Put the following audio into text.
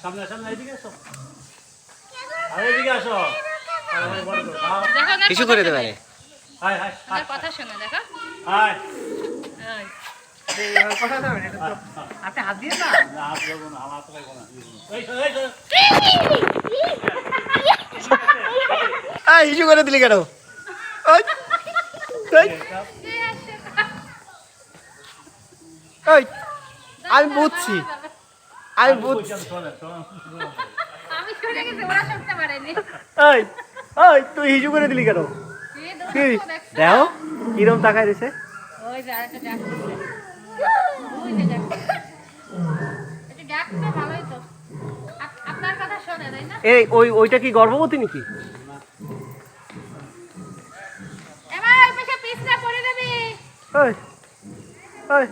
সামনে সামনে এদিকে আসো, আরে এদিকে আসো। কিছু করে দেবে। হাই হাই আমার কথা শোনো দেখো। হাই। কথা যাবে না, আপনি হাত দিয়ে না। না হাত দেবো না, আমার হাত লাগবো না। এই তো, এই তো। হিসু করে দিলি কেন? ওই, ওই, ওই, আমি বুঝছি, আমি বুঝছি। শোনেন, শোনেন, শোনেন। আমি শুনে গেছি, ওরা শুনতে পারেনি। ওই, ওই, তুই হিসু করে দিলি কেন? এই কি দেখো, দেখো কিরম তাকায় রয়েছে। ওই যে আরেকটা ডাকতেছে। ওই যে ডাকতেছে। এটা ডাকতে ভালোই তো। আপনার কথা শোনে, তাই না? এই ওইটা কি গর্ভবতী নাকি? এবার ওই পাশে পিছনে পড়ে যাবি। ওই, ওই,